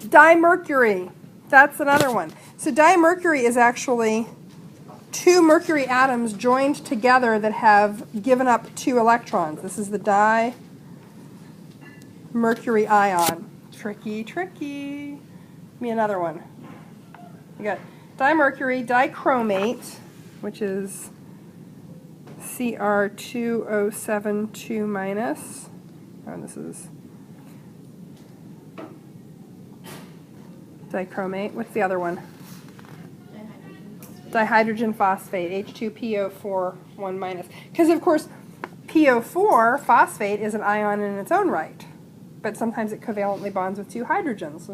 Dimercury. That's another one. So dimercury is actually two mercury atoms joined together that have given up two electrons. This is the dimercury ion. Tricky, tricky. Give me another one. You got dimercury, dichromate, which is Cr2O72 minus. Oh, this is dichromate. What's the other one? Dihydrogen phosphate, H2PO4 1 minus. Because of course, PO4 phosphate is an ion in its own right, but sometimes it covalently bonds with two hydrogens.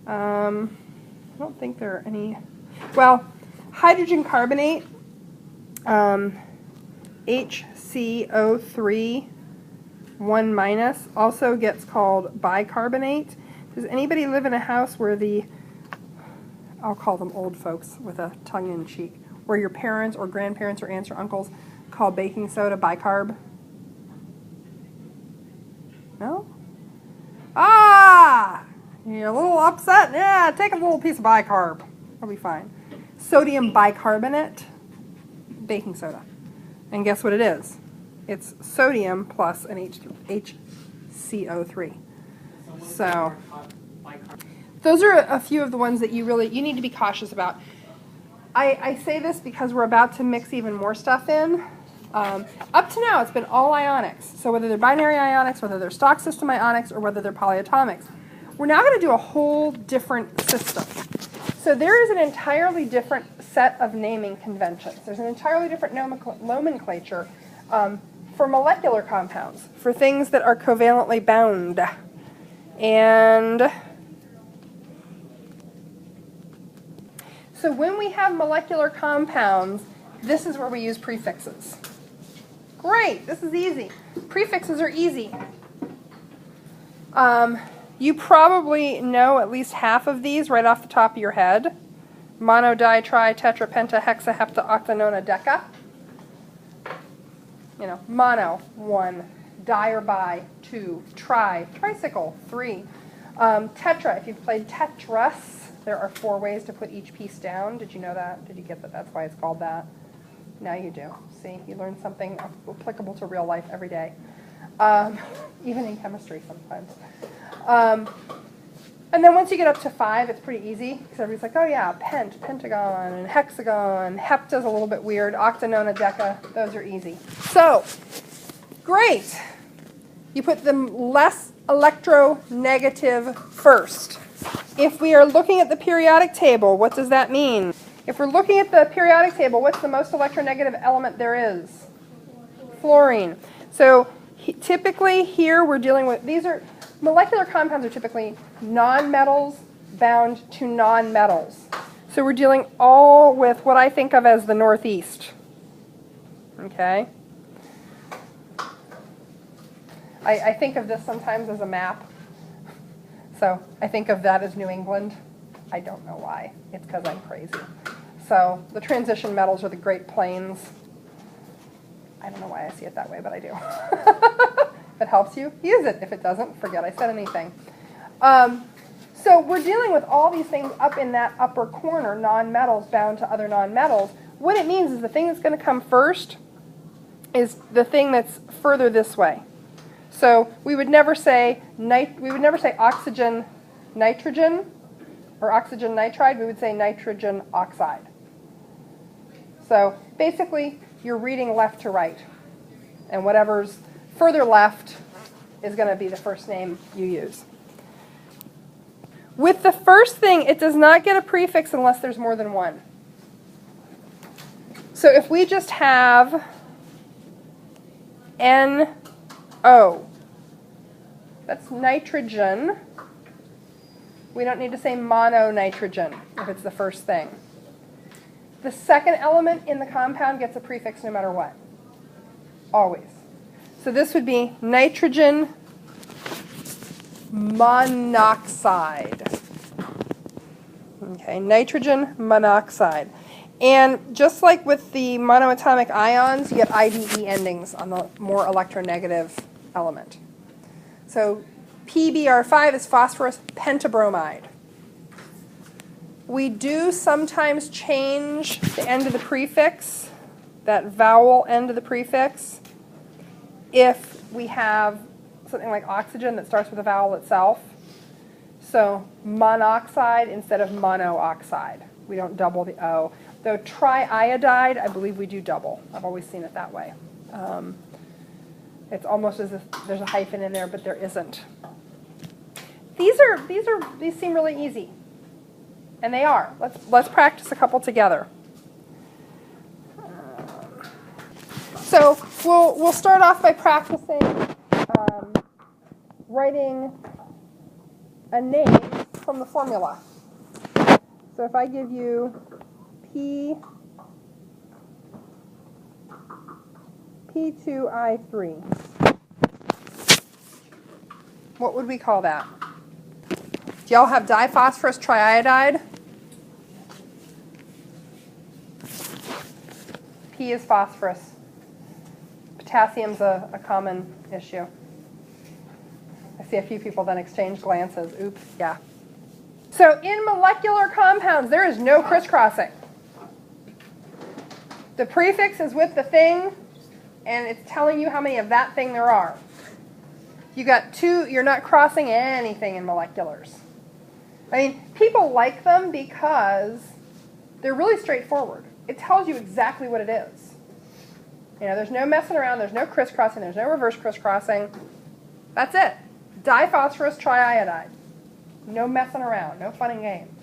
I don't think there are any. Well, hydrogen carbonate, HCO3 1 minus, also gets called bicarbonate. Does anybody live in a house where I'll call them old folks with a tongue-in-cheek, where your parents or grandparents or aunts or uncles call baking soda bicarb? No? Ah! You're a little upset? Yeah, take a little piece of bicarb. It'll be fine. Sodium bicarbonate, baking soda. And guess what it is? It's sodium plus an HCO3. So those are a few of the ones that you need to be cautious about. I say this because we're about to mix even more stuff in. Up to now, it's been all ionics. So whether they're binary ionics, whether they're stock system ionics, or whether they're polyatomics. We're now going to do a whole different system. So there is an entirely different set of naming conventions. There's an entirely different nomenclature for molecular compounds, for things that are covalently bound. And so when we have molecular compounds, this is where we use prefixes. Great, this is easy. Prefixes are easy. You probably know at least half of these right off the top of your head. Mono, di, tri, tetra, penta, hexa, hepta, octa, nona, deca. You know, mono, 1. Di or bi, 2. Tri, tricycle, 3. Tetra, if you've played Tetris, there are 4 ways to put each piece down. Did you know that? Did you get that? That's why it's called that. Now you do. See, you learn something applicable to real life every day. Even in chemistry sometimes. And then once you get up to 5, it's pretty easy, because everybody's like, oh yeah, pentagon, and hexagon, hepta's a little bit weird, octa, nona, deca, those are easy. So, great. You put the less electronegative first. If we are looking at the periodic table, what does that mean? If we're looking at the periodic table, what's the most electronegative element there is? Fluorine. So typically here we're dealing with, molecular compounds are typically nonmetals bound to nonmetals. So we're dealing all with what I think of as the Northeast. Okay? I think of this sometimes as a map. So I think of that as New England. I don't know why. It's because I'm crazy. So the transition metals are the Great Plains. I don't know why I see it that way, but I do. If it helps you, use it. If it doesn't, forget I said anything. So we're dealing with all these things up in that upper corner, nonmetals bound to other nonmetals. What it means is the thing that's going to come first is the thing that's further this way. So we would never say oxygen nitrogen or oxygen nitride. We would say nitrogen oxide. So basically, you're reading left to right, and whatever's further left is going to be the first name you use. With the first thing, it does not get a prefix unless there's more than one. So if we just have NO, that's nitrogen. We don't need to say mononitrogen if it's the first thing. The second element in the compound gets a prefix no matter what. Always. So this would be nitrogen monoxide. Okay, nitrogen monoxide. And just like with the monoatomic ions, you get IDE endings on the more electronegative element. So PBr5 is phosphorus pentabromide. We do sometimes change the end of the prefix, that vowel end of the prefix, if we have something like oxygen that starts with a vowel itself. So monoxide instead of monooxide. We don't double the O. Though triiodide, I believe we do double. I've always seen it that way. It's almost as if there's a hyphen in there, but there isn't. These seem really easy. And they are. Let's practice a couple together. So we'll start off by practicing writing a name from the formula. So if I give you P2I3, what would we call that? Do y'all have diphosphorus triiodide? P is phosphorus. Potassium's a common issue. I see a few people then exchange glances. Oops, yeah. So in molecular compounds, there is no crisscrossing. The prefix is with the thing, and it's telling you how many of that thing there are. You got two, you're not crossing anything in moleculars. I mean, people like them because they're really straightforward. It tells you exactly what it is. You know, there's no messing around, there's no crisscrossing, there's no reverse crisscrossing. That's it. Diphosphorus triiodide. No messing around, no fun and games.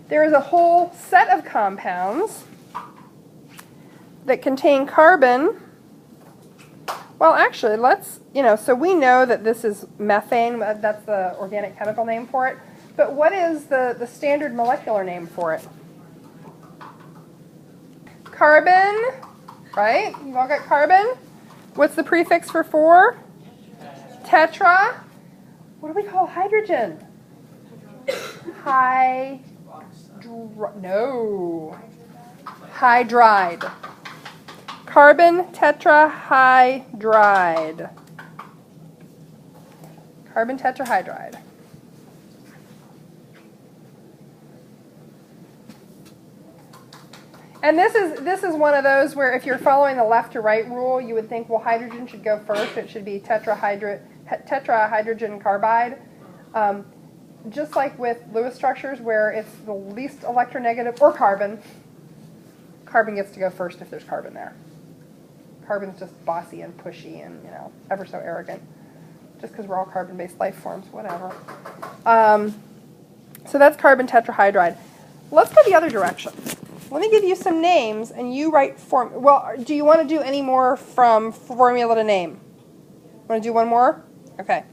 There is a whole set of compounds that contain carbon. Well, actually, so we know that this is methane. That's the organic chemical name for it. But what is the standard molecular name for it? Carbon, right? You've all got carbon. What's the prefix for 4? Tetra. What do we call hydrogen? Hydride. Carbon tetrahydride. Carbon tetrahydride. And this is one of those where if you're following the left to right rule, you would think, well, hydrogen should go first. It should be tetrahydrogen carbide. Just like with Lewis structures where it's the least electronegative, or carbon gets to go first if there's carbon there. Carbon's just bossy and pushy and, ever so arrogant. Just because we're all carbon-based life forms, whatever. So that's carbon tetrahydride. Let's go the other direction. Let me give you some names, and you write well, do you want to do any more from formula to name? Want to do one more? Okay.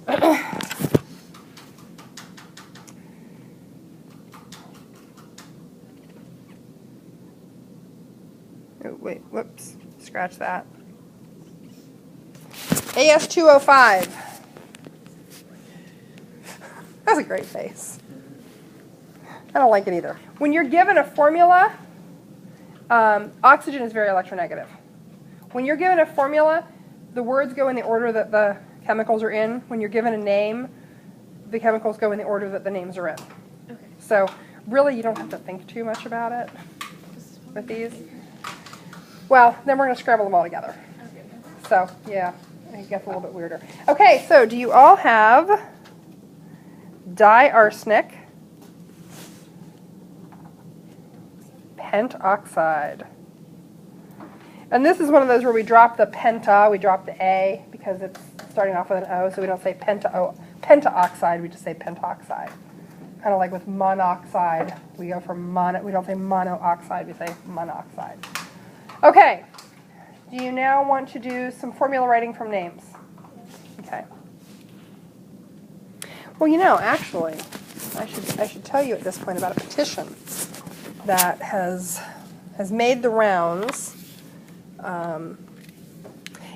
Oh, wait, whoops. Scratch that. AS205. That's a great face. I don't like it either. When you're given a formula, oxygen is very electronegative. When you're given a formula, the words go in the order that the chemicals are in. When you're given a name, the chemicals go in the order that the names are in. Okay. So really, you don't have to think too much about it with these. Well, then we're going to scramble them all together. Okay. So, yeah, it gets a little bit weirder. Okay, so do you all have diarsenic pentoxide? And this is one of those where we drop the penta, we drop the A because it's starting off with an O, so we don't say pentaoxide, we just say pentoxide. Kind of like with monoxide, we go for we don't say monooxide, we say monoxide. Okay, do you now want to do some formula writing from names? Okay. Well, actually, I should tell you at this point about a petition that has made the rounds. A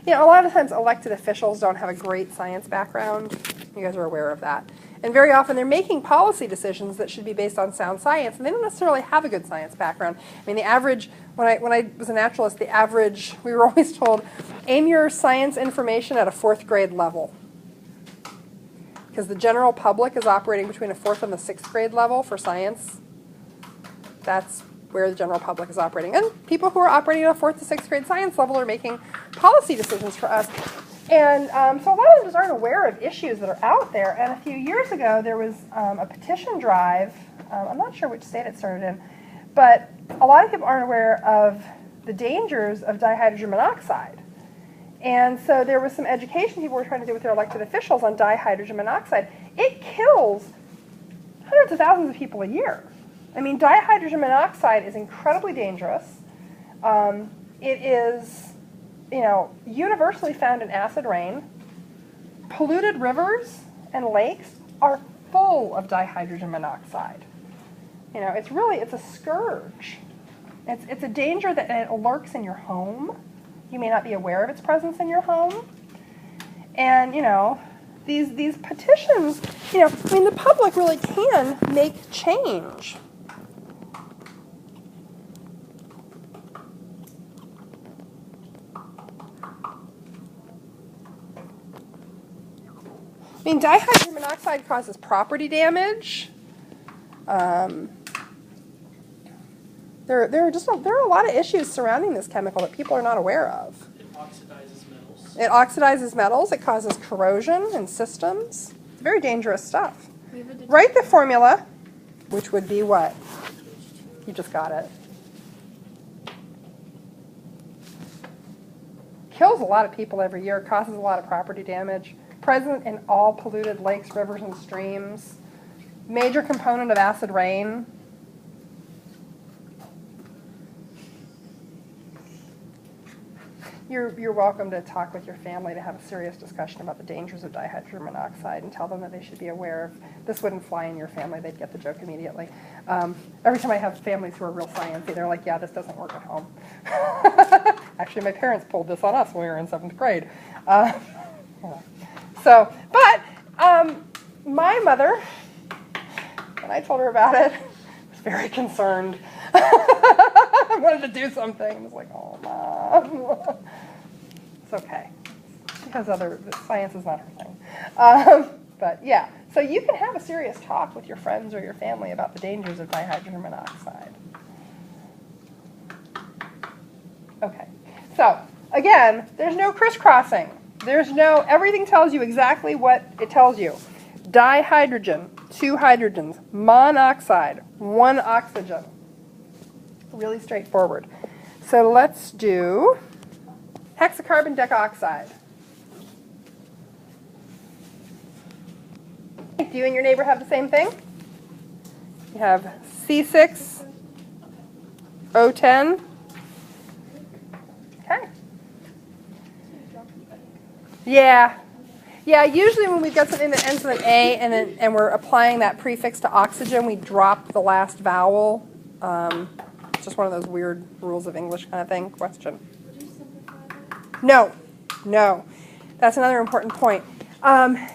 lot of times elected officials don't have a great science background. You guys are aware of that. And very often they're making policy decisions that should be based on sound science, and they don't necessarily have a good science background. I mean, the average, when I was a naturalist, the average, we were always told, aim your science information at a 4th grade level. Because the general public is operating between a 4th and the 6th grade level for science. That's where the general public is operating. And people who are operating at a 4th to 6th grade science level are making policy decisions for us. And so a lot of them just aren't aware of issues that are out there. And a few years ago, there was a petition drive. I'm not sure which state it started in. But a lot of people aren't aware of the dangers of dihydrogen monoxide. And so there was some education people were trying to do with their elected officials on dihydrogen monoxide. It kills hundreds of thousands of people a year. I mean, dihydrogen monoxide is incredibly dangerous. It is, universally found in acid rain. Polluted rivers and lakes are full of dihydrogen monoxide. It's a scourge. It's a danger that it lurks in your home. You may not be aware of its presence in your home. And, these petitions, the public really can make change. Dihydrogen monoxide causes property damage. There are a lot of issues surrounding this chemical that people are not aware of. It oxidizes metals. It oxidizes metals. It causes corrosion in systems. It's very dangerous stuff. Write the formula, which would be what? You just got it. Kills a lot of people every year. Causes a lot of property damage. Present in all polluted lakes, rivers, and streams. Major component of acid rain. You're welcome to talk with your family to have a serious discussion about the dangers of dihydrogen monoxide and tell them that they should be aware of this. Wouldn't fly in your family. They'd get the joke immediately. Every time I have families who are real sciencey, they're like, yeah, this doesn't work at home. Actually, my parents pulled this on us when we were in 7th grade. My mother, when I told her about it, was very concerned. I wanted to do something. I was like, oh, Mom. It's okay. Because science is not her thing. But yeah, so you can have a serious talk with your friends or your family about the dangers of dihydrogen monoxide. Okay, so again, there's no crisscrossing. Everything tells you exactly what it tells you. Dihydrogen, 2 hydrogens, monoxide, 1 oxygen. Really straightforward. So let's do hexacarbon decoxide. Do you and your neighbor have the same thing? You have C6O10. Okay. Yeah. Yeah, usually when we've got something that ends with an A and we're applying that prefix to oxygen, we drop the last vowel. It's just one of those weird rules of English kind of thing. Question. Would you simplify that? No. That's another important point.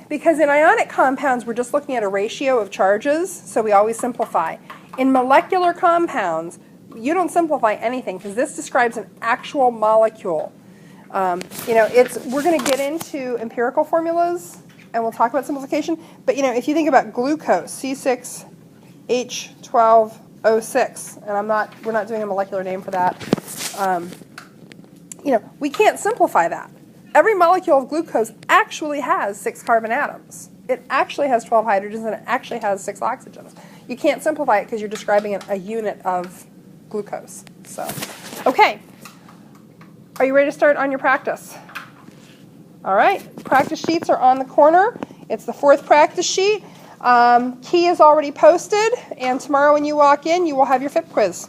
Because in ionic compounds, we're just looking at a ratio of charges, so we always simplify. In molecular compounds, you don't simplify anything because this describes an actual molecule. We're going to get into empirical formulas, and we'll talk about simplification. But if you think about glucose, C6H12O6, and we're not doing a molecular name for that. We can't simplify that. Every molecule of glucose actually has 6 carbon atoms. It actually has 12 hydrogens, and it actually has 6 oxygens. You can't simplify it because you're describing a unit of glucose. So, okay. Are you ready to start on your practice? All right. Practice sheets are on the corner. It's the 4th practice sheet. Key is already posted, and tomorrow when you walk in, you will have your FIP quiz.